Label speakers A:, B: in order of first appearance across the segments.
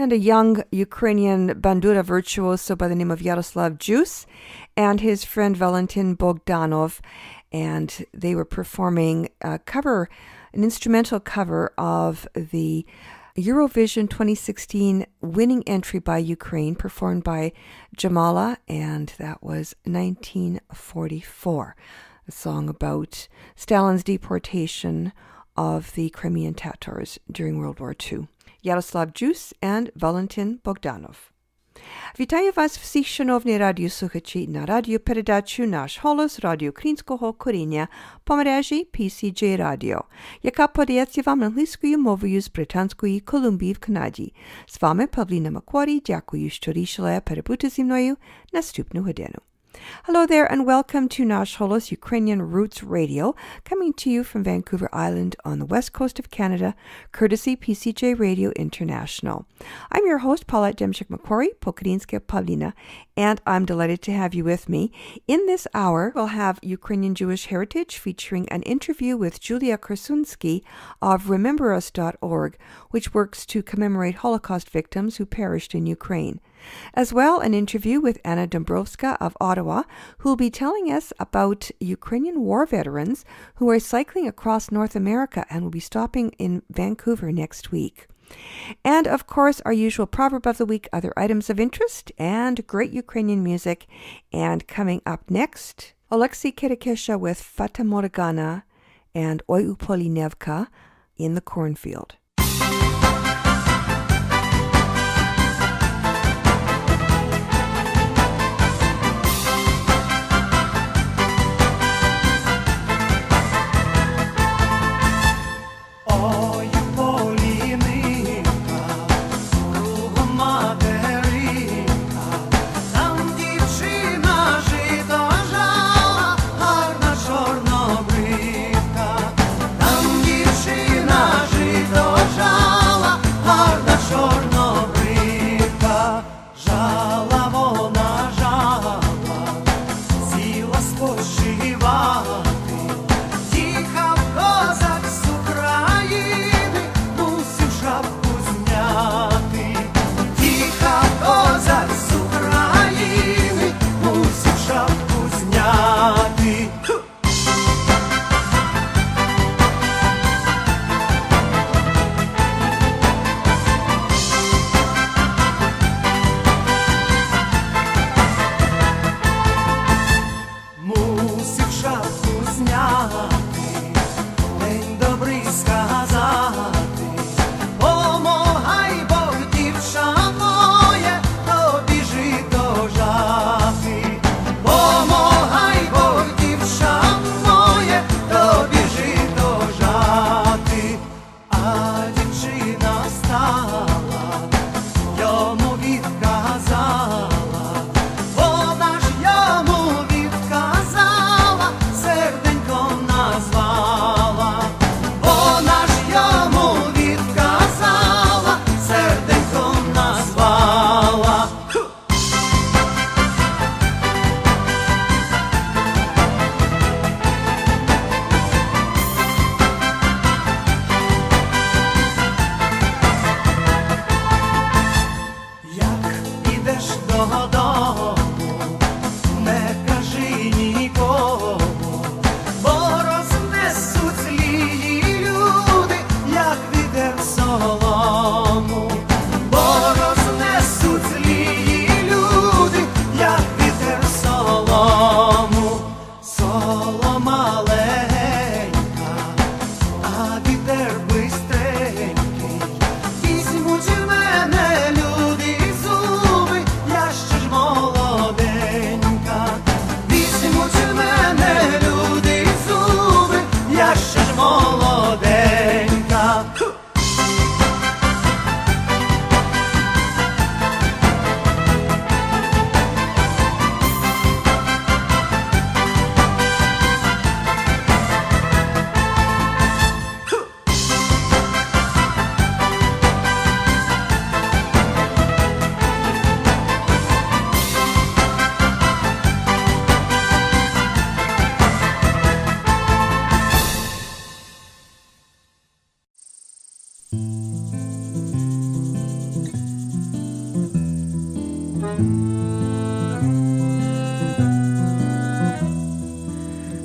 A: and a young Ukrainian bandura virtuoso by the name of Yaroslav Jus and his friend Valentin Bogdanov, and they were performing an instrumental cover of the Eurovision 2016 winning entry by Ukraine, performed by Jamala, and that was 1944. A song about Stalin's deportation of the Crimean Tatars during World War II. Yaroslav Jus and Valentin Bogdanov. Вітаю вас всіх, шановні радіослухачі, на радіопередачу «Наш голос» радіоукраїнського коріння по мережі PCJ Radio, яка подається вам англійською мовою з Британської Колумбії в Канаді. З вами Павліна Макварі. Дякую, що рішили перебути зі мною наступну годину. Hello there and welcome to Nash Holos Ukrainian Roots Radio, coming to you from Vancouver Island on the west coast of Canada, courtesy PCJ Radio International. I'm your host, Paulette Demchik-Macquarie, Pokrinska Pavlina, and I'm delighted to have you with me. In this hour, we'll have Ukrainian Jewish Heritage featuring an interview with Julia Korsunsky of rememberus.org, which works to commemorate Holocaust victims who perished in Ukraine. As well, an interview with Anna Dombrowska of Ottawa, who will be telling us about Ukrainian war veterans who are cycling across North America and will be stopping in Vancouver next week. And, of course, our usual proverb of the week, other items of interest, and great Ukrainian music. And coming up next, Alexei Kirikesha with Fata Morgana and Oi Upolinevka in the cornfield.
B: Жито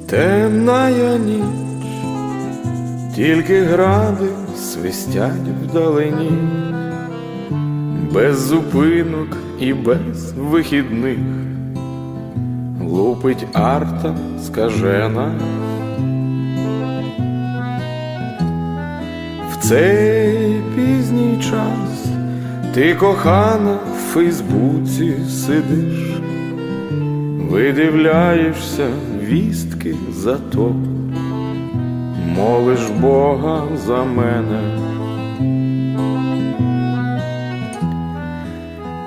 B: Темная ніч, тільки гради свистять вдалині, без зупинок і без вихідних лупить арта скажена. В цей пізній час ти, кохана, в Фейсбуці сидиш, видивляєшся вістки, зато молиш Бога за мене.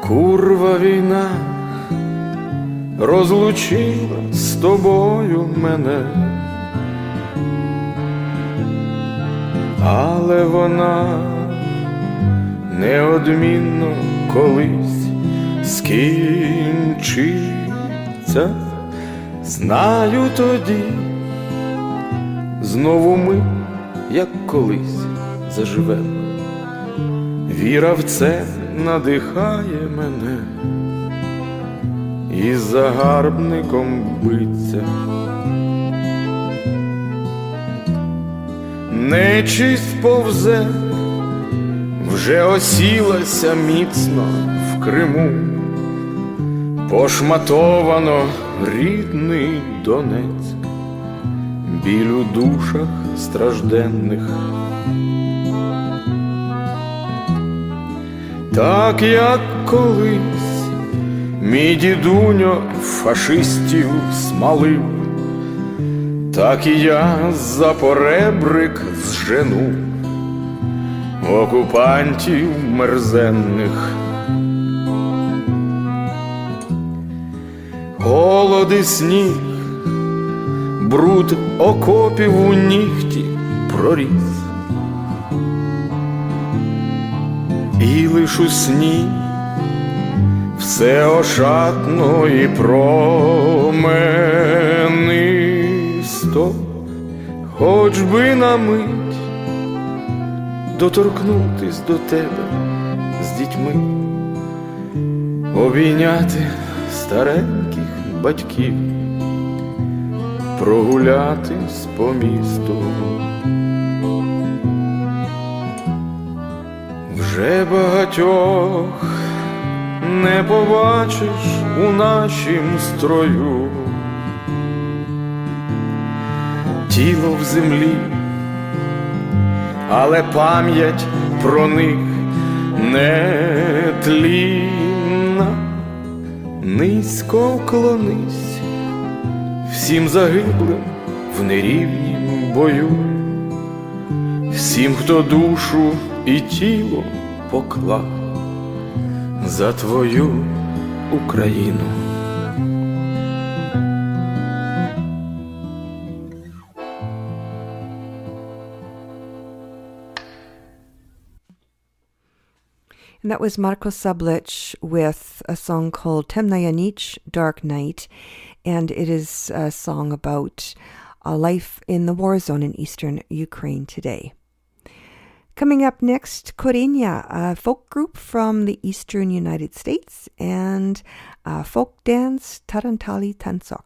B: Курва війна розлучила з тобою мене, але вона неодмінно колись скінчиться. Знаю, тоді знову ми, як колись, заживемо. Віра в це надихає мене, і з загарбником биться. Нечисть повзе, вже осілася міцно в Криму, пошматовано рідний Донець, біль у душах стражденних. Так як колись мій дідуньо фашистів смалив, так і я за поребрик зжену окупантів мерзенних. Голод і сніг, бруд окопів у нігті проріс, і лиш у сні все ошатно і променисто, хоч би на мить доторкнутись до тебе з дітьми, обійняти стареньких батьків, прогулятись по місту. Вже багатьох не побачиш у нашім строю, тіло в землі, але пам'ять про них нетлінна. Низько вклонись всім загиблим в нерівнім бою, всім, хто душу і тіло поклав за твою Україну.
A: And that was Marko Sablich with a song called Temnaya Nich, Dark Night. And it is a song about a life in the war zone in eastern Ukraine today. Coming up next, Korenia, a folk group from the eastern United States, and folk dance Tarantali Tansok.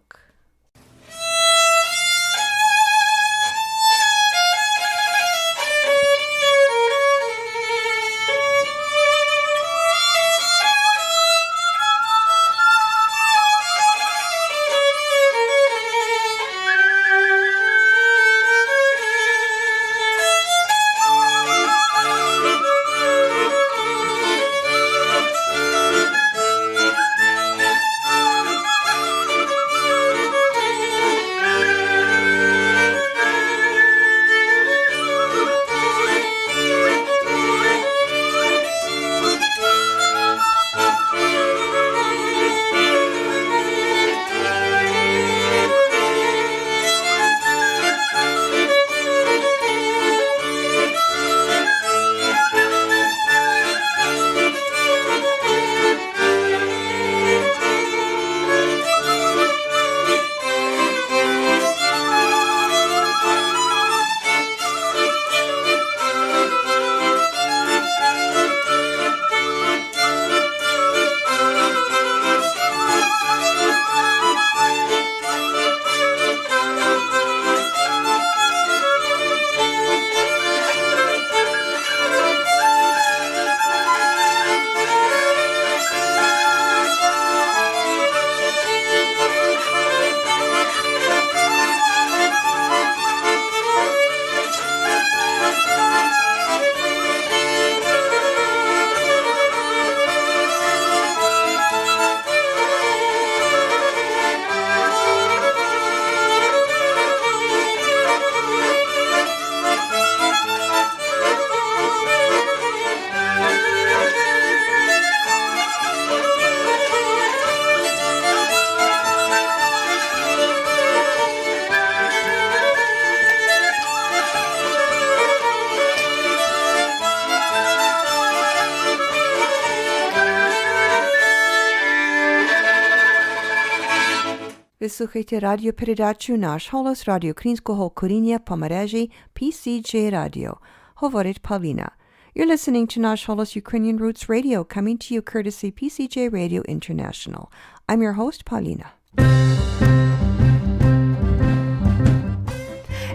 A: Ви слухаєте радіопередачу Nash Holos радіоукраїнського коріння по мережі PCJ Radio. Говорить Павліна. You're listening to Nash Holos Ukrainian Roots Radio, coming to you courtesy PCJ Radio International. I'm your host, Paulina.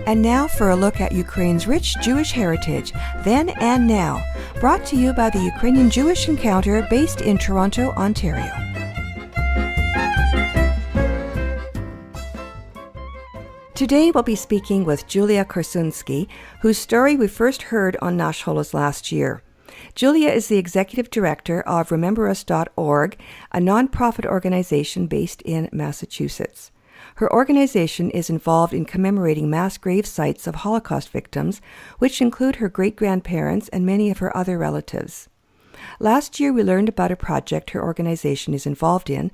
A: And now for a look at Ukraine's rich Jewish heritage, then and now, brought to you by the Ukrainian Jewish Encounter based in Toronto, Ontario. Today we'll be speaking with Julia Korsunsky, whose story we first heard on Nash Holos last year. Julia is the executive director of RememberUs.org, a nonprofit organization based in Massachusetts. Her organization is involved in commemorating mass grave sites of Holocaust victims, which include her great-grandparents and many of her other relatives. Last year, we learned about a project her organization is involved in,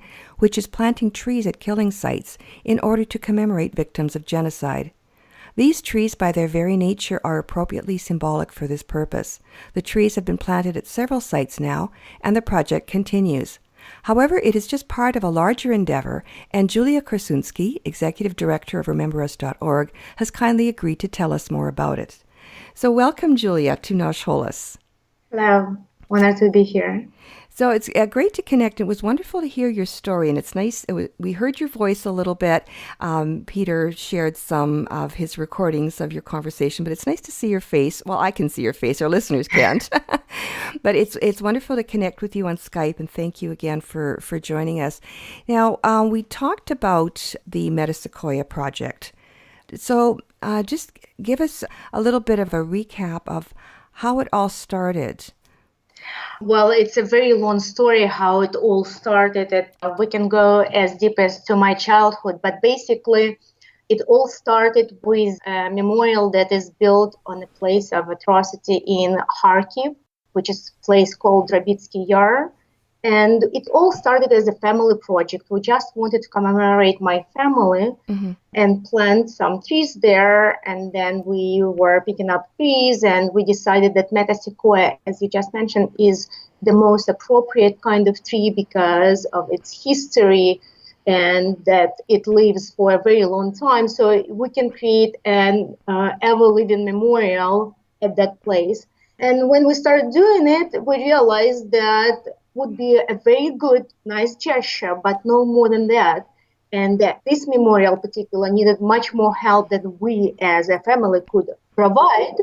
A: which is planting trees at killing sites in order to commemorate victims of genocide. These trees, by their very nature, are appropriately symbolic for this purpose. The trees have been planted at several sites now, and the project continues. However, it is just part of a larger endeavor, and Julia Korsunsky, executive director of RememberUs.org, has kindly agreed to tell us more about it. So welcome, Julia, to Nash Holos.
C: Hello. Honored to be here.
A: So it's great to connect. It was wonderful to hear your story, and it's nice. We heard your voice a little bit. Peter shared some of his recordings of your conversation, but it's nice to see your face. Well, I can see your face. Our listeners can't. But it's wonderful to connect with you on Skype, and thank you again for joining us. Now, we talked about the Metasequoia project. So just give us a little bit of a recap of how it all started.
C: Well, it's a very long story how it all started. We can go as deep as to my childhood, but basically it all started with a memorial that is built on a place of atrocity in Kharkiv, which is a place called Drabitsky Yar. And it all started as a family project. We just wanted to commemorate my family and plant some trees there. And then we were picking up trees, and we decided that Metasequoia, as you just mentioned, is the most appropriate kind of tree because of its history and that it lives for a very long time. So we can create an ever-living memorial at that place. And when we started doing it, we realized that would be a very good, nice gesture, but no more than that. And that this memorial particular needed much more help than we as a family could provide.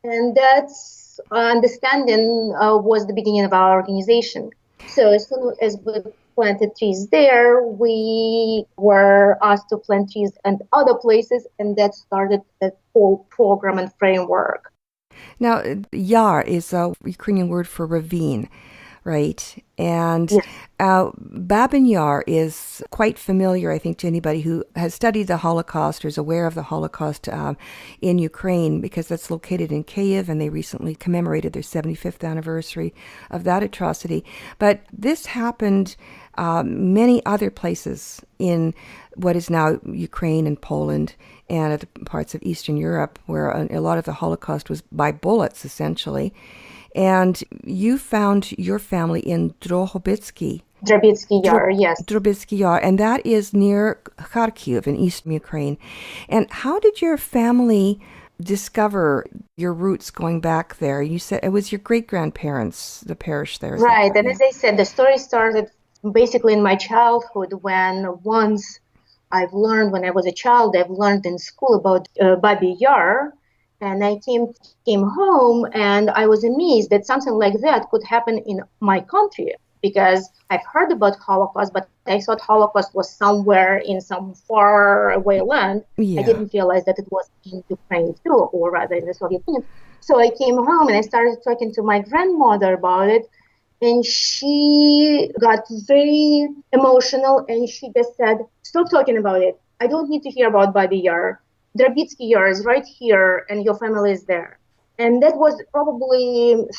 C: And that's understanding was the beginning of our organization. So as soon as we planted trees there, we were asked to plant trees at other places, and that started the whole program and framework.
A: Now, yar is a Ukrainian word for ravine, right? And
C: yes.
A: Babin Yar is quite familiar, I think, to anybody who has studied the Holocaust or is aware of the Holocaust in Ukraine, because that's located in Kyiv, and they recently commemorated their 75th anniversary of that atrocity. But this happened many other places in what is now Ukraine and Poland and other parts of Eastern Europe, where a lot of the Holocaust was by bullets, essentially. And you found your family in Drabitsky
C: Yar, yes.
A: Drabitsky Yar, and that is near Kharkiv in eastern Ukraine. And how did your family discover your roots going back there? You said it was your great-grandparents, the parish there.
C: Right, and as I said, the story started basically in my childhood when once when I was a child, I've learned in school about Babi Yar. And I came home, and I was amazed that something like that could happen in my country, because I've heard about Holocaust, but I thought Holocaust was somewhere in some far away land.
A: Yeah.
C: I didn't realize that it was in Ukraine too, or rather in the Soviet Union. So I came home and I started talking to my grandmother about it, and she got very emotional, and she just said, "Stop talking about it. I don't need to hear about Babi Yar. Drabitsky Yar is right here, and your family is there." And that was probably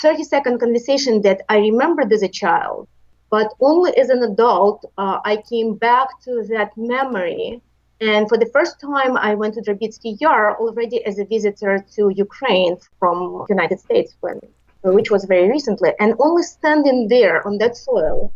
C: 30-second conversation that I remembered as a child. But only as an adult, I came back to that memory. And for the first time, I went to Drabitsky Yar already as a visitor to Ukraine from the United States, which was very recently. And only standing there on that soil,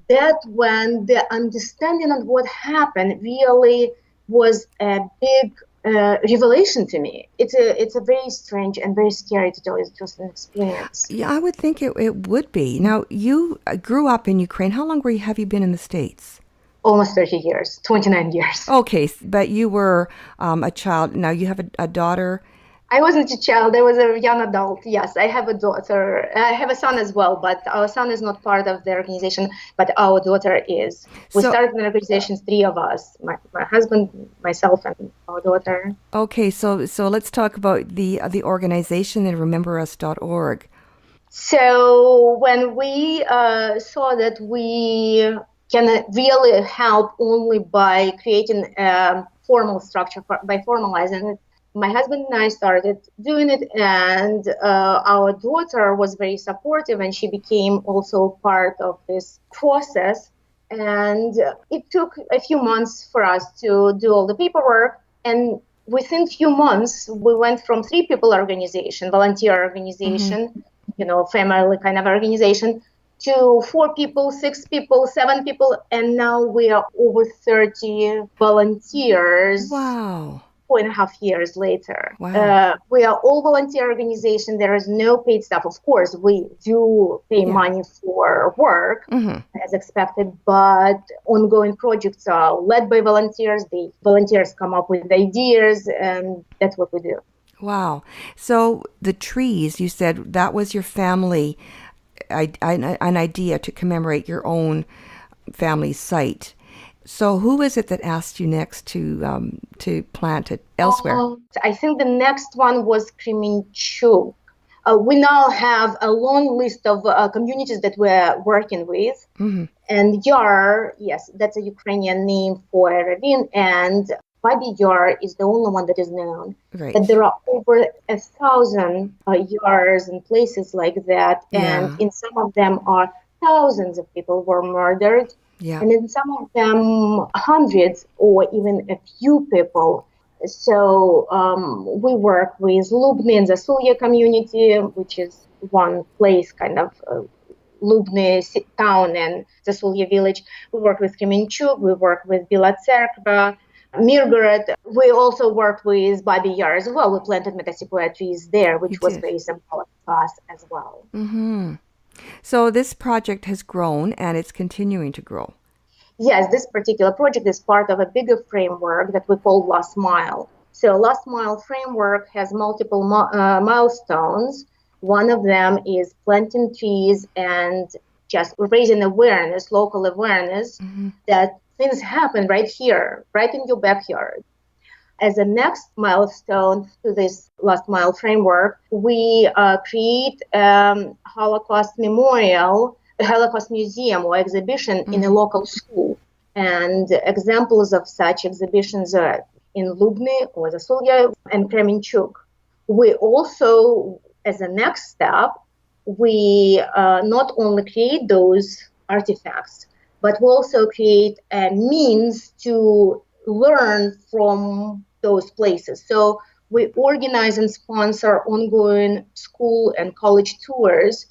C: that when the understanding of what happened really was a big revelation to me. It's a very strange and very scary, to tell you the truth, an experience.
A: Yeah, I would think it would be. Now, you grew up in Ukraine. How long have you been in the States?
C: Almost 30 years, 29 years.
A: Okay, but you were a child. Now, you have a daughter.
C: I wasn't a child. I was a young adult. Yes, I have a daughter. I have a son as well, but our son is not part of the organization, but our daughter is. We started an organization, three of us, my husband, myself, and our daughter.
A: Okay, so let's talk about the organization and rememberus.org.
C: So when we saw that we can really help only by creating a formal structure, by formalizing it, my husband and I started doing it, and our daughter was very supportive, and she became also part of this process. And it took a few months for us to do all the paperwork. And within a few months, we went from 3 people organization, volunteer organization, family kind of organization, to 4 people, 6 people, 7 people, and now we are over 30 volunteers.
A: Wow.
C: 4.5 years later.
A: Wow.
C: We are all volunteer organization. There is no paid staff. Of course, we do pay money for work as expected, but ongoing projects are led by volunteers. The volunteers come up with ideas, and that's what we do.
A: Wow. So the trees, you said that was your family, an idea to commemorate your own family site. So who is it that asked you next to plant it elsewhere?
C: I think the next one was Kremenchuk. We now have a long list of communities that we're working with. And Yar, yes, that's a Ukrainian name for a ravine. And Baby Yar is the only one that is known.
A: Right.
C: But there are over 1,000 yars and places like that. And in some of them are thousands of people were murdered.
A: Yeah.
C: And in some of them, hundreds or even a few people. So we work with Lubny and Zasulya community, which is one place, kind of Lubny town and Zasulya village. We work with Kremenchuk, we work with Bila Tserkva, Mirgorod. We also work with Baby Yar as well. We planted metasequoia trees there, which was very symbolic to us as well.
A: Mm-hmm. So this project has grown and it's continuing to grow.
C: Yes, this particular project is part of a bigger framework that we call Last Mile. So Last Mile framework has multiple milestones. One of them is planting trees and just raising awareness, local awareness, that things happen right here, right in your backyard. As a next milestone to this Last Mile framework, we create a Holocaust memorial, a Holocaust museum or exhibition in a local school. And examples of such exhibitions are in Lubny or Zasulya and Kremenchuk. We also, as a next step, we not only create those artifacts, but we also create a means to learn from those places. So we organize and sponsor ongoing school and college tours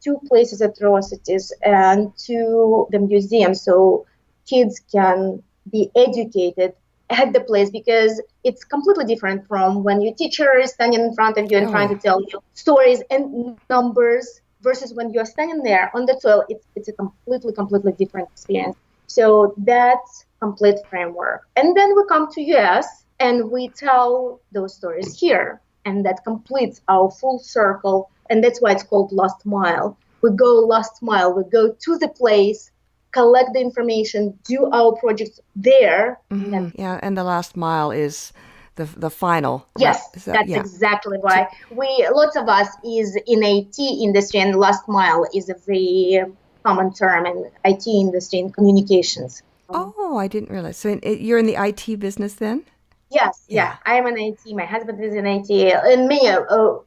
C: to places atrocities and to the museum, so kids can be educated at the place, because it's completely different from when your teacher is standing in front of you and trying to tell you stories and numbers versus when you're standing there on the soil. It's a completely different experience. So that's complete framework. And then we come to US and we tell those stories here, and that completes our full circle. And that's why it's called Last Mile. We go last mile, we go to the place, collect the information, do our projects there.
A: And the last mile is the final.
C: Yes, that's exactly why. Lots of us is in IT industry, and last mile is a very common term in IT industry and communications.
A: Oh, I didn't realize. So you're in the IT business then?
C: Yes, I am in IT. My husband is in IT. And me,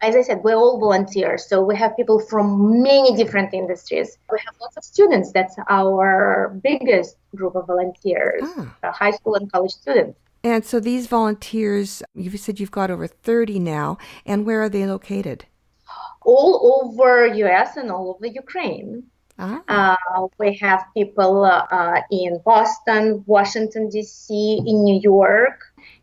C: as I said, we're all volunteers. So we have people from many different industries. We have lots of students. That's our biggest group of volunteers, high school and college students.
A: And so these volunteers, you've said you've got over 30 now. And where are they located?
C: All over US and all over Ukraine. We have people in Boston, Washington, D.C., in New York,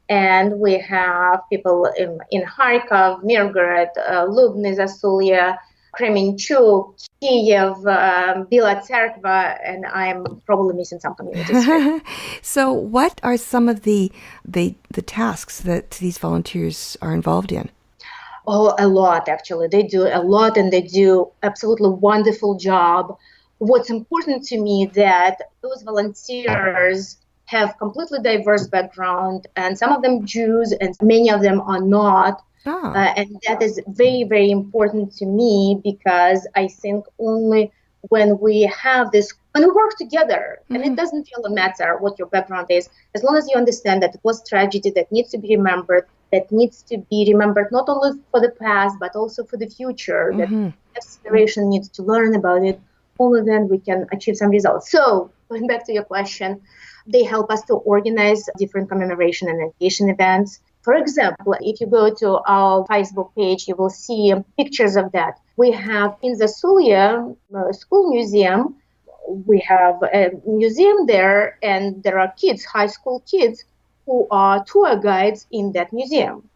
C: and we have people in Kharkov, Mirgorod, Lubny, Zasulia, Kremenchuk, Kiev, Bila Tserkva, and I'm probably missing some communities. Right?
A: So what are some of the tasks that these volunteers are involved in?
C: Oh, a lot, actually. They do a lot, and they do absolutely wonderful job. What's important to me that those volunteers have completely diverse background, and some of them Jews, and many of them are not. And that is very, very important to me, because I think only when we have this, when we work together, and it doesn't really matter what your background is, as long as you understand that it was tragedy that needs to be remembered, not only for the past, but also for the future, that next generation needs to learn about it, only then we can achieve some results. So, going back to your question, they help us to organize different commemoration and education events. For example, if you go to our Facebook page, you will see pictures of that. We have in the Sulia School Museum, we have a museum there, and there are kids, high school kids, who are tour guides in that museum,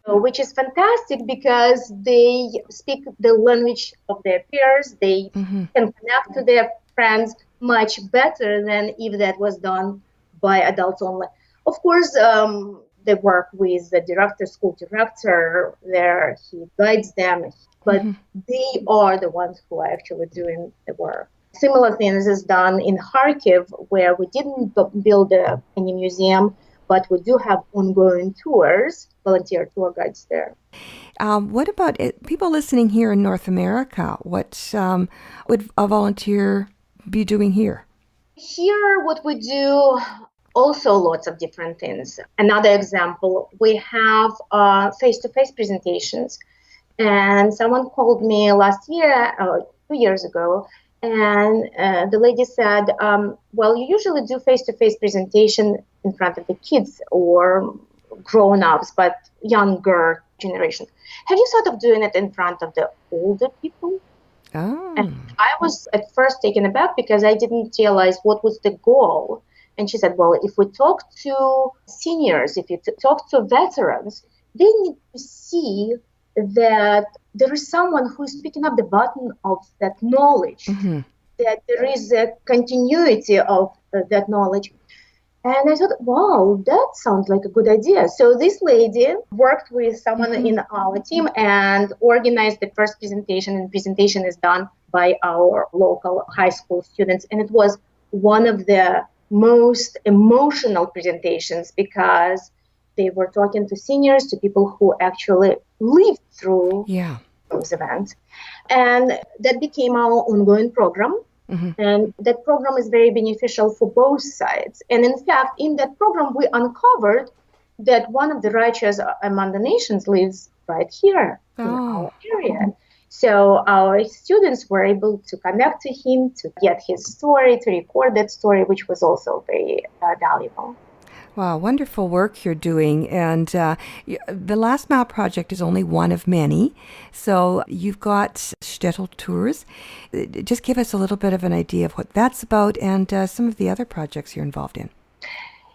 C: which is fantastic because they speak the language of their peers. They can connect to their friends much better than if that was done by adults only. Of course, they work with the director, school director there. He guides them, but they are the ones who are actually doing the work. Similar things is done in Kharkiv, where we didn't build any museum, but we do have ongoing tours, volunteer tour guides there.
A: What about people listening here in North America? What would a volunteer be doing here?
C: Here, what we do, also lots of different things. Another example, we have face-to-face presentations. And someone called me last year, 2 years ago, and the lady said, well, you usually do face-to-face presentation in front of the kids or grown-ups, but younger generation. Have you thought of doing it in front of the older people? And I was at first taken aback because I didn't realize what was the goal. And she said, well, if we talk to seniors, if you talk to veterans, they need to see that there is someone who is picking up the button of that knowledge, that there is a continuity of that knowledge. And I thought, wow, that sounds like a good idea. So this lady worked with someone in our team and organized the first presentation. And presentation is done by our local high school students. And it was one of the most emotional presentations because they were talking to seniors, to people who actually lived through those events. And that became our ongoing program. And that program is very beneficial for both sides. And in fact, in that program, we uncovered that one of the righteous among the nations lives right here in our area. So our students were able to connect to him, to get his story, to record that story, which was also very valuable.
A: Wow, wonderful work you're doing. And the Last Mile Project is only one of many. So you've got shtetl tours. Just give us a little bit of an idea of what that's about and some of the other projects you're involved in.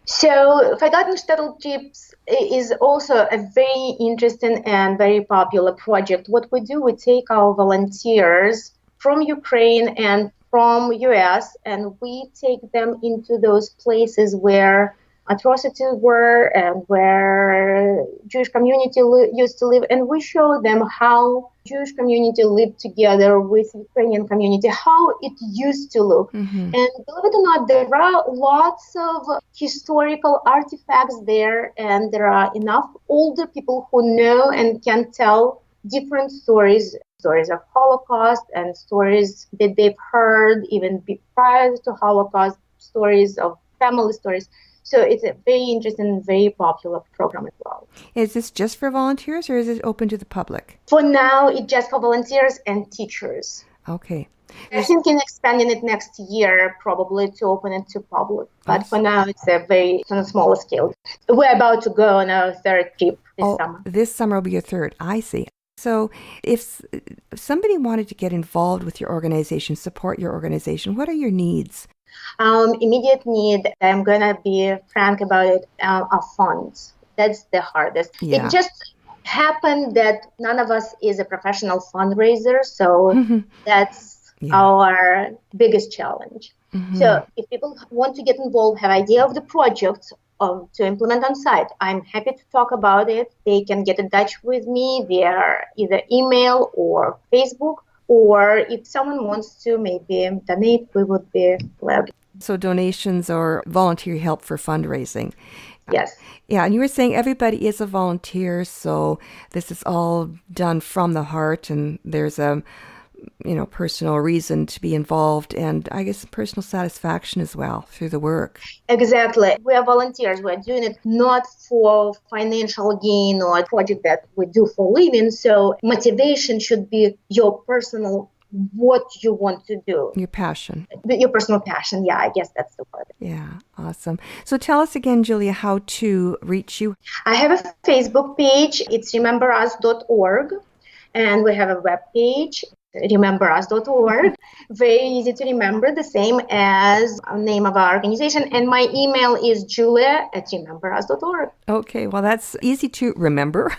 C: So Forgotten Shtetl Trips is also a very interesting and very popular project. What we do, we take our volunteers from Ukraine and from US, and we take them into those places where atrocities were and where Jewish community used to live, and we show them how Jewish community lived together with Ukrainian community, how it used to look. And believe it or not, there are lots of historical artifacts there, and there are enough older people who know and can tell different stories of Holocaust and stories that they've heard even prior to Holocaust, stories of family stories. So it's a very interesting and very popular program as well.
A: Is this just for volunteers or is it open to the public?
C: For now, it's just for volunteers and teachers.
A: Okay.
C: I think in expanding it next year, probably to open it to public. But for now, it's on a smaller scale. We're about to go on our third trip this summer.
A: This summer will be your third. I see. So if somebody wanted to get involved with your organization, support your organization, what are your needs?
C: Immediate need, I'm going to be frank about it, are funds. That's the hardest.
A: Yeah.
C: It just happened that none of us is a professional fundraiser, so that's our biggest challenge. So if people want to get involved, have idea of the project to implement on site, I'm happy to talk about it. They can get in touch with me via either email or Facebook, or if someone wants to maybe donate, we would be glad.
A: So donations or volunteer help for fundraising.
C: Yes.
A: Yeah, and you were saying everybody is a volunteer, so this is all done from the heart, and there's a personal reason to be involved, and I guess personal satisfaction as well through the work.
C: Exactly. We are volunteers. We're doing it not for financial gain or a project that we do for living. So motivation should be your personal, what you want to do.
A: Your passion.
C: Your personal passion. Yeah, I guess that's the word.
A: Yeah, awesome. So tell us again, Julia, how to reach you.
C: I have a Facebook page. It's rememberus.org. And we have a web page, rememberus.org. Very easy to remember, the same as the name of our organization. And my email is julia@rememberus.org.
A: Okay, well, that's easy to remember.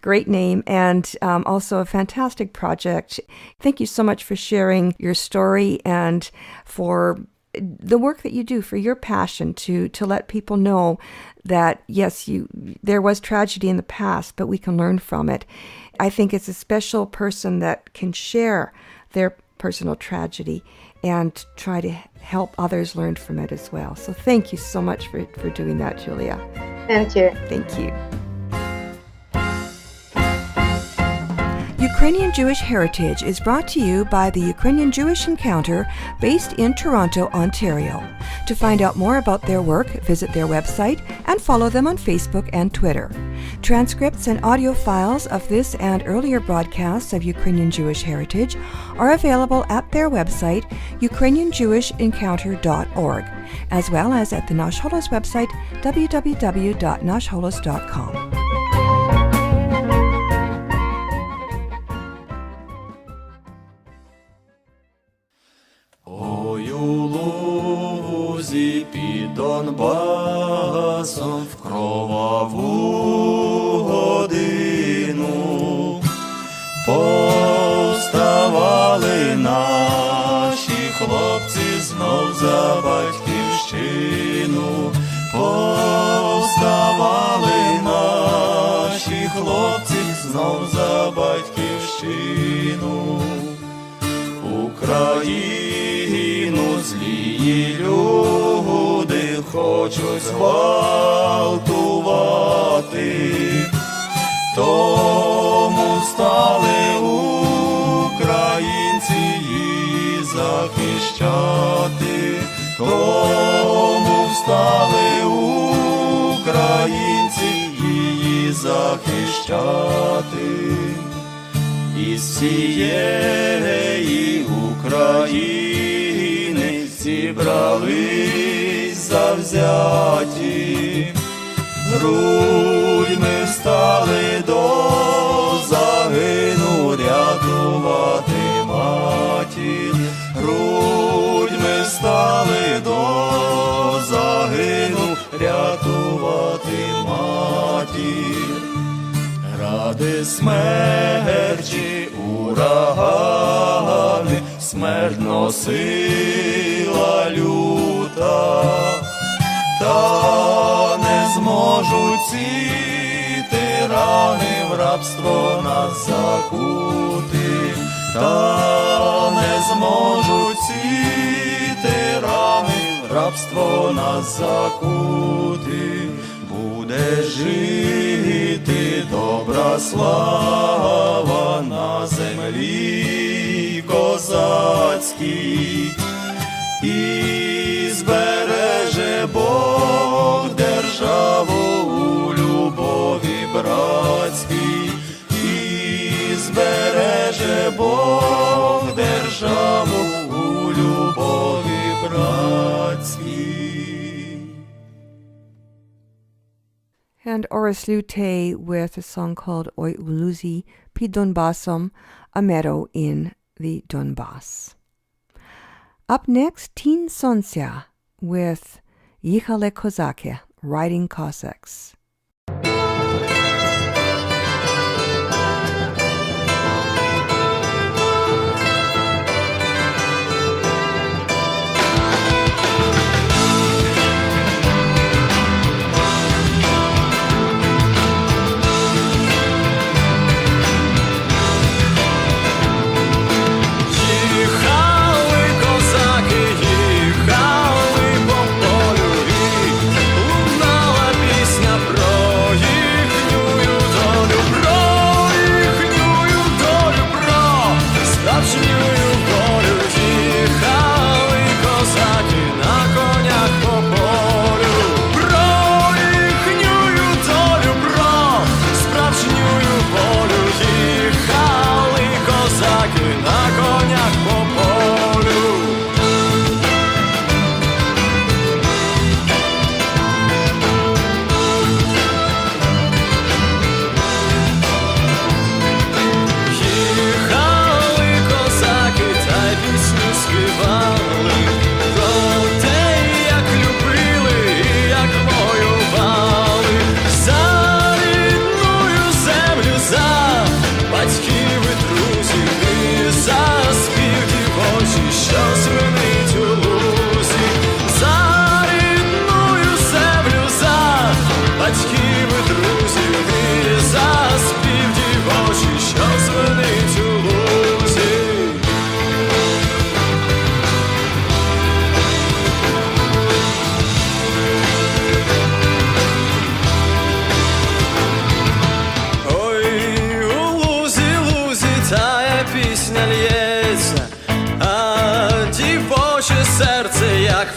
A: Great name, and also a fantastic project. Thank you so much for sharing your story and for the work that you do, for your passion to let people know that, yes, there was tragedy in the past, but we can learn from it. I think it's a special person that can share their personal tragedy and try to help others learn from it as well. So thank you so much for doing that, Julia.
C: Thank you.
A: Thank you. Ukrainian Jewish Heritage is brought to you by the Ukrainian Jewish Encounter based in Toronto, Ontario. To find out more about their work, visit their website and follow them on Facebook and Twitter. Transcripts and audio files of this and earlier broadcasts of Ukrainian Jewish Heritage are available at their website, ukrainianjewishencounter.org, as well as at the Nash Holos website, www.nashholos.com.
D: Під Донбасом в кроваву годину повставали наші хлопці знов за батьківщину, повставали наші хлопці знов за батьківщину. Україну злії люди хочуть зґвалтувати, тому стали українці її захищати, тому стали українці її захищати. Із всієї України зібрались завзяті, грудьми встали до загину рятувати матір, грудьми встали до загину рятувати матір. Ради смерті урагани, смерть носила люта, та не зможуть ці тирани в рабство нас закути, та не зможуть ці тирани в рабство нас закути. Буде жити добра слава на землі козацькій, і збереже Бог державу у любові братській, і збереже Бог державу у любові братській.
A: And Oris Lute with a song called Oi Uluzi Pi Donbassom, a meadow in the Donbass. Up next, Teen Sonsia with Yichale Kozake, Riding Cossacks.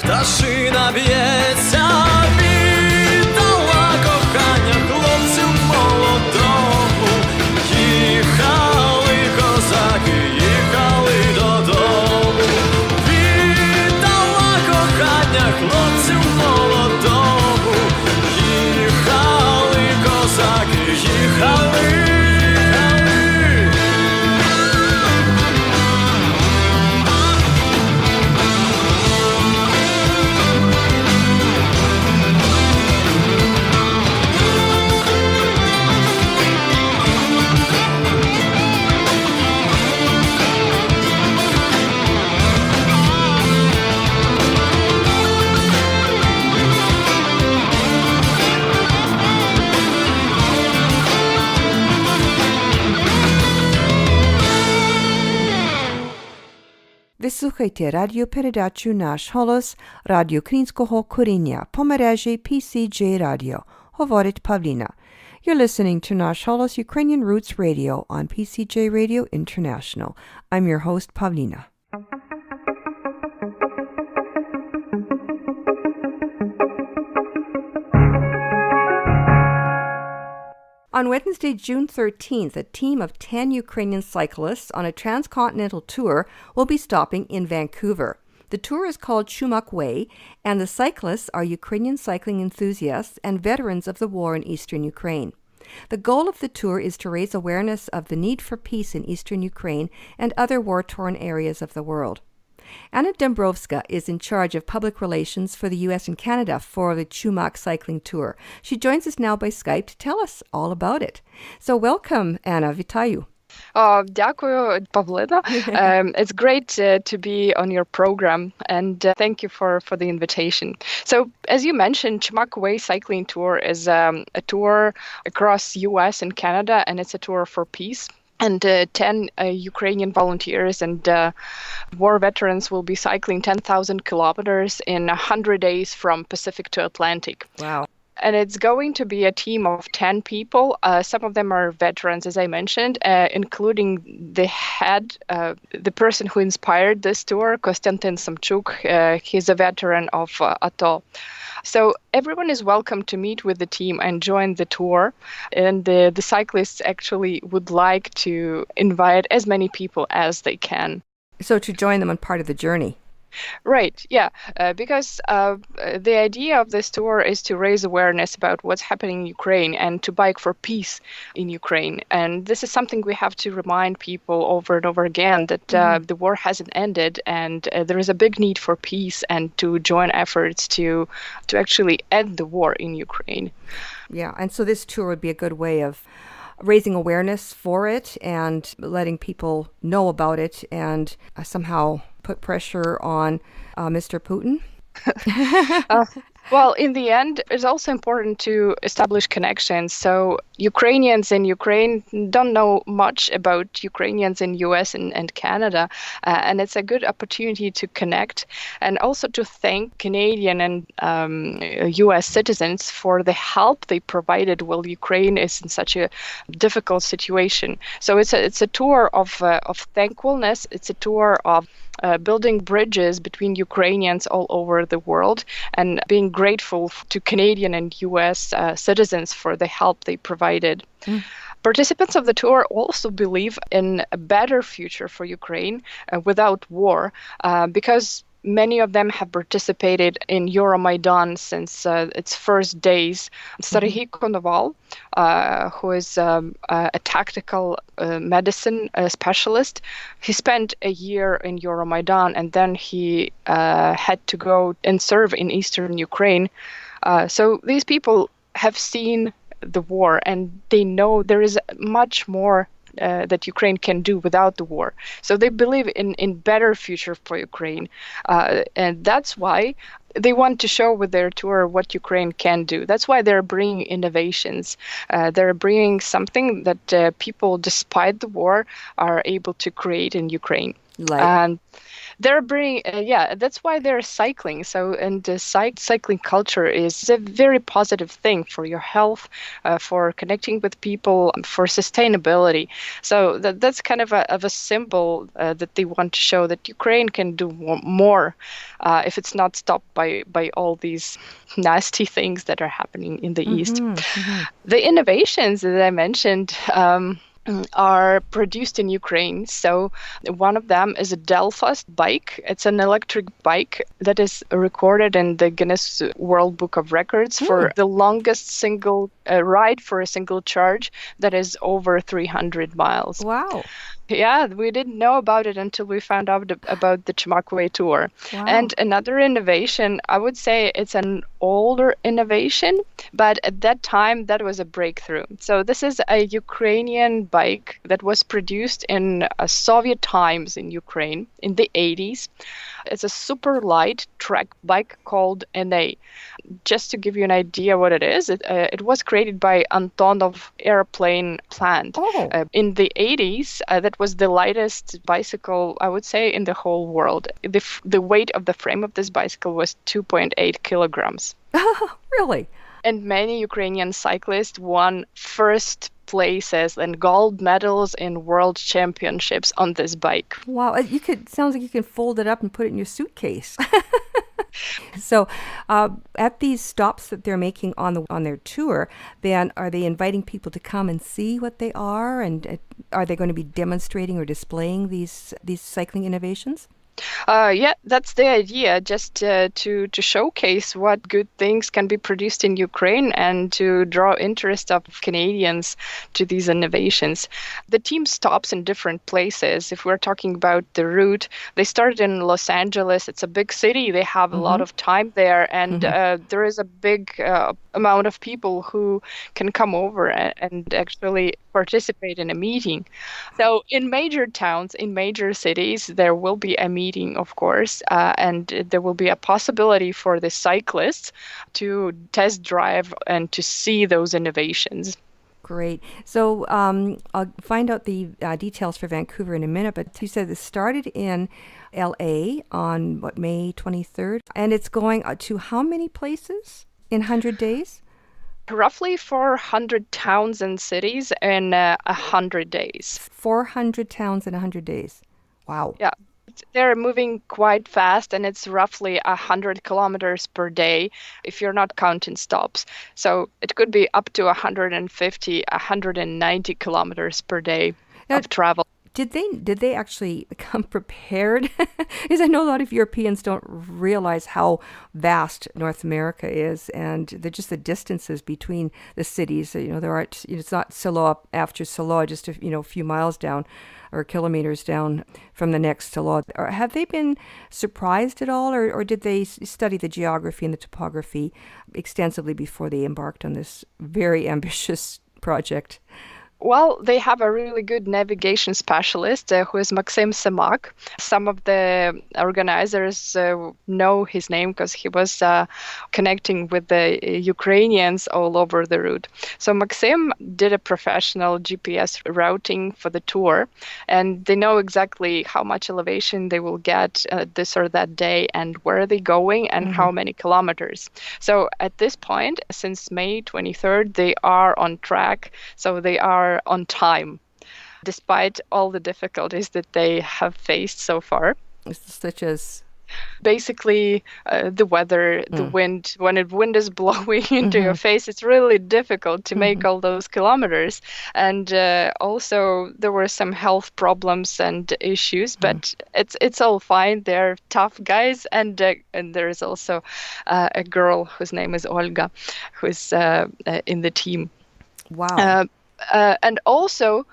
D: Пташина б'ється, віддала кохання хлопцю молодому. Їхали козаки, їхали додому. Віддала кохання хлопцю молодому. Їхали козаки, їхали.
A: Ви слухаєте радіопередачу «Наш Холос» Радіо Українського коріння по мережі PCJ Radio. Говорить Павліна. You're listening to Nash Holos Ukrainian Roots Radio on PCJ Radio International. I'm your host, Pavlina. On Wednesday, June 13th, a team of 10 Ukrainian cyclists on a transcontinental tour will be stopping in Vancouver. The tour is called Chumak Way, and the cyclists are Ukrainian cycling enthusiasts and veterans of the war in eastern Ukraine. The goal of the tour is to raise awareness of the need for peace in eastern Ukraine and other war-torn areas of the world. Anna Dombrowska is in charge of public relations for the U.S. and Canada for the Chumak cycling tour. She joins us now by Skype to tell us all about it. So welcome, Anna. Вітаю.
E: Дякую, Pavlina. It's great to be on your program, and thank you for the invitation. So, as you mentioned, Chumak Way cycling tour is a tour across U.S. and Canada, and it's a tour for peace. And 10 Ukrainian volunteers and war veterans will be cycling 10,000 kilometers in 100 days from Pacific to Atlantic.
A: Wow.
E: And it's going to be a team of 10 people. Some of them are veterans, as I mentioned, including the head, the person who inspired this tour, Kostantin Samchuk. He's a veteran of ATO. So everyone is welcome to meet with the team and join the tour. And the cyclists actually would like to invite as many people as they can.
A: So to join them on part of the journey.
E: Right, yeah, because the idea of this tour is to raise awareness about what's happening in Ukraine and to bike for peace in Ukraine. And this is something we have to remind people over and over again that the war hasn't ended and there is a big need for peace and to join efforts to actually end the war in Ukraine.
A: Yeah, and so this tour would be a good way of raising awareness for it and letting people know about it and somehow put pressure on Mr. Putin.
E: Well, in the end, it's also important to establish connections. So Ukrainians in Ukraine don't know much about Ukrainians in US and Canada, and it's a good opportunity to connect and also to thank Canadian and US citizens for the help they provided while Ukraine is in such a difficult situation. So it's a tour of thankfulness. It's a tour of building bridges between Ukrainians all over the world and being grateful to Canadian and US citizens for the help they provided. Participants of the tour also believe in a better future for Ukraine without war because many of them have participated in Euromaidan since its first days. Serhiy Konoval, who is a tactical medicine specialist, he spent a year in Euromaidan and then he had to go and serve in eastern Ukraine. So these people have seen the war and they know there is much more that Ukraine can do without the war. So they believe in better future for Ukraine. And that's why they want to show with their tour what Ukraine can do. That's why they're bringing innovations. They're bringing something that people, despite the war, are able to create in Ukraine. And they're bringing, that's why they're cycling. So, and the cycling culture is a very positive thing for your health, for connecting with people, for sustainability. So that's kind of a symbol that they want to show that Ukraine can do more if it's not stopped by all these nasty things that are happening in the East. The innovations that I mentioned are produced in Ukraine. So one of them is a Delfast bike. It's an electric bike that is recorded in the Guinness World Book of Records for the longest single ride for a single charge that is over 300 miles.
A: Wow.
E: Yeah, we didn't know about it until we found out about the Chumak Way tour. Wow. And another innovation, I would say it's an older innovation, but at that time that was a breakthrough. So this is a Ukrainian bike that was produced in Soviet times in Ukraine in the 80s. It's a super light track bike called NA. Just to give you an idea what it is, it was created by Antonov airplane plant. In the 80s. That was the lightest bicycle, I would say, in the whole world. The weight of the frame of this bicycle was 2.8 kilograms.
A: Really?
E: And many Ukrainian cyclists won first places and gold medals in world championships on this bike.
A: Wow, sounds like you can fold it up and put it in your suitcase. So at these stops that they're making on their tour, then are they inviting people to come and see what they are? And are they going to be demonstrating or displaying these cycling innovations?
E: Yeah, that's the idea, just to showcase what good things can be produced in Ukraine and to draw interest of Canadians to these innovations. The team stops in different places. If we're talking about the route, they started in Los Angeles. It's a big city. They have a lot of time there, and there is a big amount of people who can come over and actually participate in a meeting. So in major towns, in major cities, there will be a meeting, of course, and there will be a possibility for the cyclists to test drive and to see those innovations.
A: Great. So I'll find out the details for Vancouver in a minute, but you said this started in LA on, May 23rd? And it's going to how many places in 100 days?
E: Roughly 400 towns and cities in 100 days.
A: 400 towns in 100 days. Wow.
E: Yeah. They're moving quite fast, and it's roughly 100 kilometers per day if you're not counting stops. So it could be up to 150, 190 kilometers per day of travel.
A: Did they actually come prepared? Because I know a lot of Europeans don't realize how vast North America is, and just the distances between the cities. There aren't. It's not Siloa after Siloa, just a few miles down, or kilometers down from the next Siloa. Have they been surprised at all, or did they study the geography and the topography extensively before they embarked on this very ambitious project?
E: Well, they have a really good navigation specialist who is Maxim Semak. Some of the organizers know his name because he was connecting with the Ukrainians all over the route. So Maxim did a professional GPS routing for the tour, and they know exactly how much elevation they will get this or that day, and where are they going, and how many kilometers. So at this point, since May 23rd, they are on track. So they are on time, despite all the difficulties that they have faced so far.
A: Such as?
E: Basically, the weather, the wind. When the wind is blowing into your face, it's really difficult to make all those kilometers. And also, there were some health problems and issues, but it's all fine. They're tough guys, and there is also a girl whose name is Olga, who's in the team.
A: Wow.
E: And also,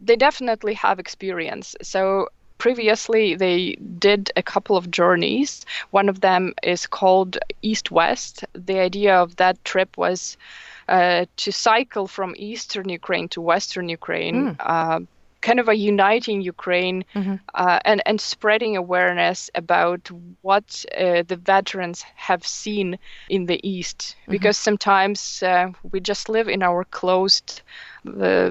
E: they definitely have experience. So previously, they did a couple of journeys. One of them is called East-West. The idea of that trip was to cycle from eastern Ukraine to western Ukraine, kind of a uniting Ukraine and spreading awareness about what the veterans have seen in the East. Because sometimes we just live in our closed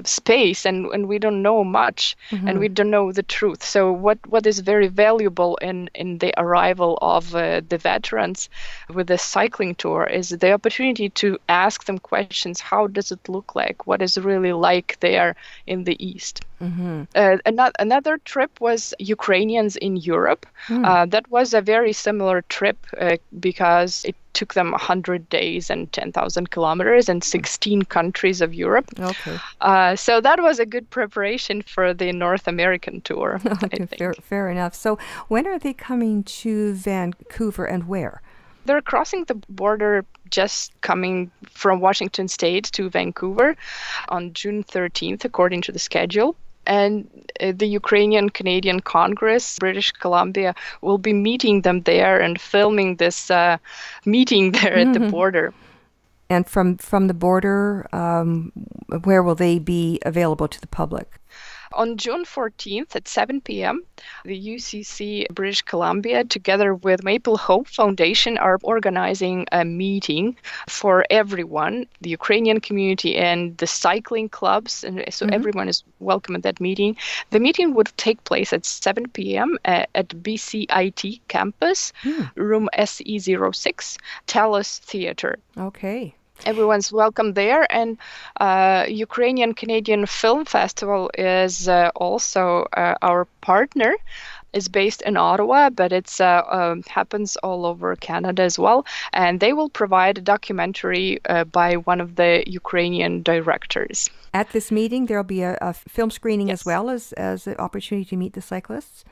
E: space and we don't know much and we don't know the truth. So what is very valuable in the arrival of the veterans with the cycling tour is the opportunity to ask them questions. How does it look like? What is really like there in the East? Another trip was Ukrainians in Europe. That was a very similar trip because it took them 100 days and 10,000 kilometers and 16 countries of Europe.
A: Okay.
E: So that was a good preparation for the North American tour.
A: Okay, fair enough. So when are they coming to Vancouver and where?
E: They're crossing the border, just coming from Washington State to Vancouver on June 13th, according to the schedule. And the Ukrainian Canadian Congress, British Columbia, will be meeting them there and filming this meeting there at the border.
A: And from the border, where will they be available to the public?
E: On June 14th at 7 p.m., the UCC British Columbia, together with Maple Hope Foundation, are organizing a meeting for everyone, the Ukrainian community and the cycling clubs. And so everyone is welcome at that meeting. The meeting would take place at 7 p.m. at BCIT campus, room SE06, Talos Theater.
A: Okay.
E: Everyone's welcome there, and Ukrainian Canadian Film Festival is also our partner. It's based in Ottawa, but it's happens all over Canada as well, and they will provide a documentary by one of the Ukrainian directors. At
A: this meeting, there will be a film screening as well as an opportunity to meet the cyclists?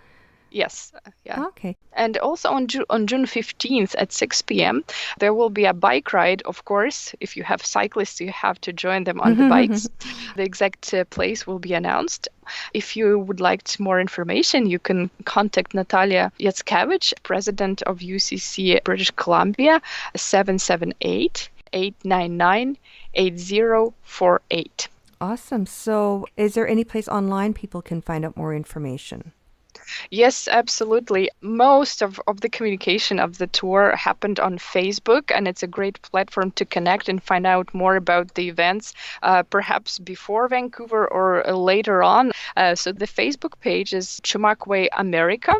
E: Yes. Yeah.
A: Okay.
E: And also on June 15th at 6 p.m., there will be a bike ride. Of course, if you have cyclists, you have to join them on the bikes. The exact place will be announced. If you would like more information, you can contact Natalia Yatskevich, president of UCC British Columbia, 778-899-8048.
A: Awesome. So is there any place online people can find out more information?
E: Yes, absolutely. Most of the communication of the tour happened on Facebook, and it's a great platform to connect and find out more about the events, perhaps before Vancouver or later on. So the Facebook page is Chumak Way America.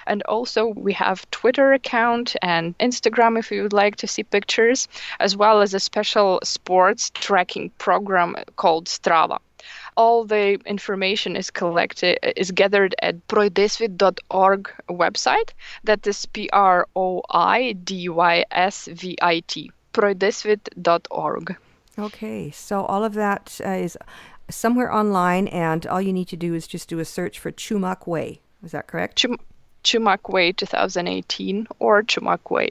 E: And also we have Twitter account and Instagram if you would like to see pictures, as well as a special sports tracking program called Strava. All the information is gathered at proidesvit.org website. That is PROIDYSVIT, proidesvit.org.
A: Okay, so all of that is somewhere online, and all you need to do is just do a search for Chumak Way. Is that correct?
E: Chumak Way 2018 or Chumak Way.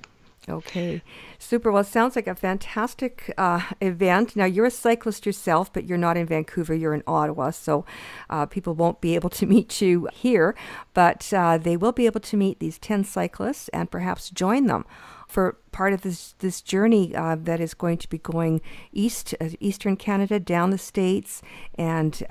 A: Okay, super. Well, it sounds like a fantastic event. Now, you're a cyclist yourself, but you're not in Vancouver. You're in Ottawa, so people won't be able to meet you here, but they will be able to meet these 10 cyclists and perhaps join them for part of this journey that is going to be going eastern Canada, down the States, and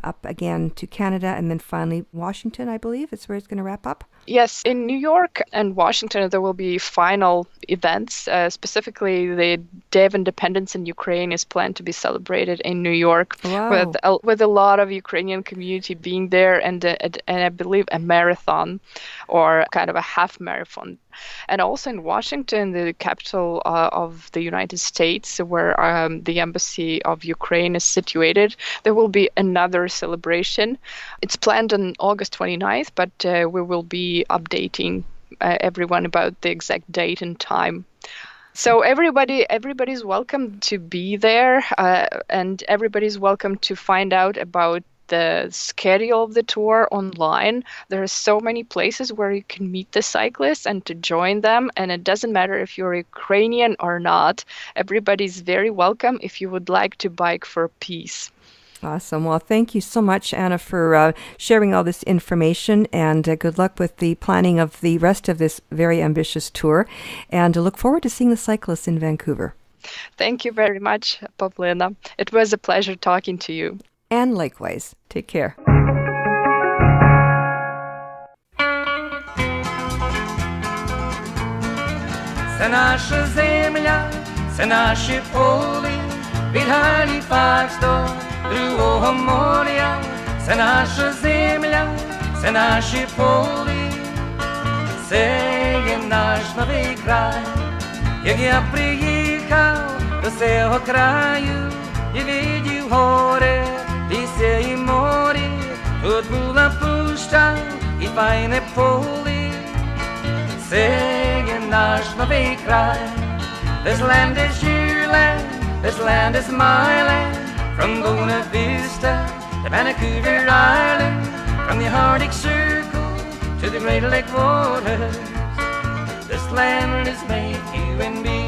A: up again to Canada, and then finally Washington, I believe, is where it's going to wrap up.
E: Yes, in New York and Washington, there will be final events. Specifically, the Day of Independence in Ukraine is planned to be celebrated in New York, with a lot of Ukrainian community being there, and I believe a marathon or kind of a half marathon. And also in Washington, the capital of the United States, where the embassy of Ukraine is situated, there will be another celebration. It's planned on August 29th, but we will be updating everyone about the exact date and time. So everybody's welcome to be there, and everybody's welcome to find out about the schedule of the tour online. There are so many places where you can meet the cyclists and to join them, and it doesn't matter if you're Ukrainian or not. Everybody's very welcome if you would like to bike for peace.
A: Awesome. Well, thank you so much, Anna, for sharing all this information, and good luck with the planning of the rest of this very ambitious tour, and I look forward to seeing the cyclists in Vancouver.
E: Thank you very much, Pavlina. It was a pleasure talking to you.
A: And likewise. Take care.
D: Це наша земля, це наші поли, від Галіфакс до Другого моря. Це наша земля, це наші поли, це є наш новий край. Як я приїхав до цього краю, я видів горе, ліси і морі, тут була пуща і файне поле. Це є наш новий край. This land is your land, this land is my land. From Buena Vista to Vancouver Island, from the Arctic Circle to the Great Lake waters, this land is made you and me.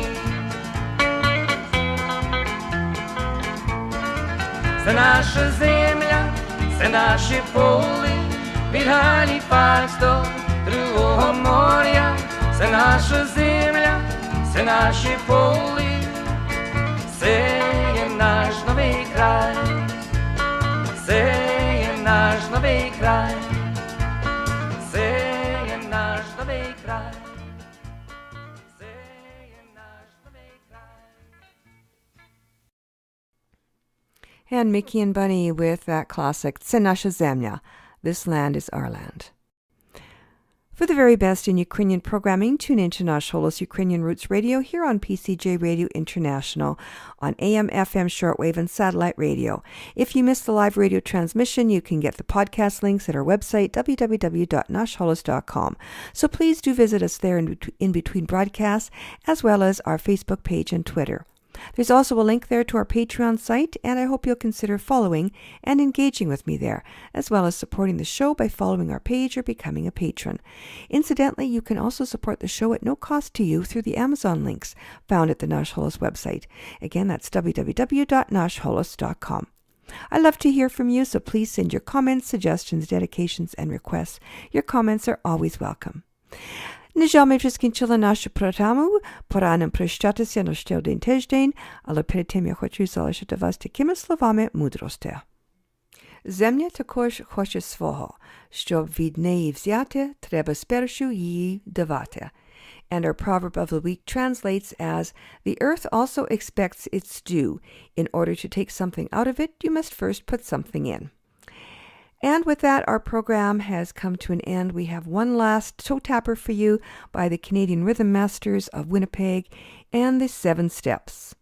D: Це наша земля, це наші поли, від Галіфакс до Другого моря. Це наша земля, це наші поли, це є наш новий край, це є наш новий край, це є наш новий край, це є наш новий край.
A: And Mickey and Bunny with that classic, Це наша земля, This Land is Our Land. For the very best in Ukrainian programming, tune in to Nash Holos Ukrainian Roots Radio here on PCJ Radio International on AM, FM, shortwave, and satellite radio. If you missed the live radio transmission, you can get the podcast links at our website, www.nashholos.com. So please do visit us there in between broadcasts, as well as our Facebook page and Twitter. There's also a link there to our Patreon site, and I hope you'll consider following and engaging with me there, as well as supporting the show by following our page or becoming a patron. Incidentally, you can also support the show at no cost to you through the Amazon links found at the Nash Holos website. Again, that's www.nashholos.com. I love to hear from you, so please send your comments, suggestions, dedications, and requests. Your comments are always welcome. На жаль, ми вже скінчили нашу програму. Пора нам прощатися на ще один тиждень, але перед тим я хочу залишити вас такими словами мудрості. Земля також хоче свого. Щоб від неї взяти, треба спершу її давати. And our proverb of the week translates as, the earth also expects its due. In order to take something out of it, you must first put something in. And with that, our program has come to an end. We have one last toe tapper for you by the Canadian Rhythm Masters of Winnipeg and the 7 Steps.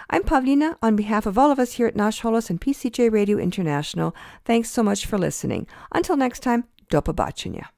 A: I'm Pavlina. On behalf of all of us here at Nash Holos and PCJ Radio International, thanks so much for listening. Until next time, do побачення.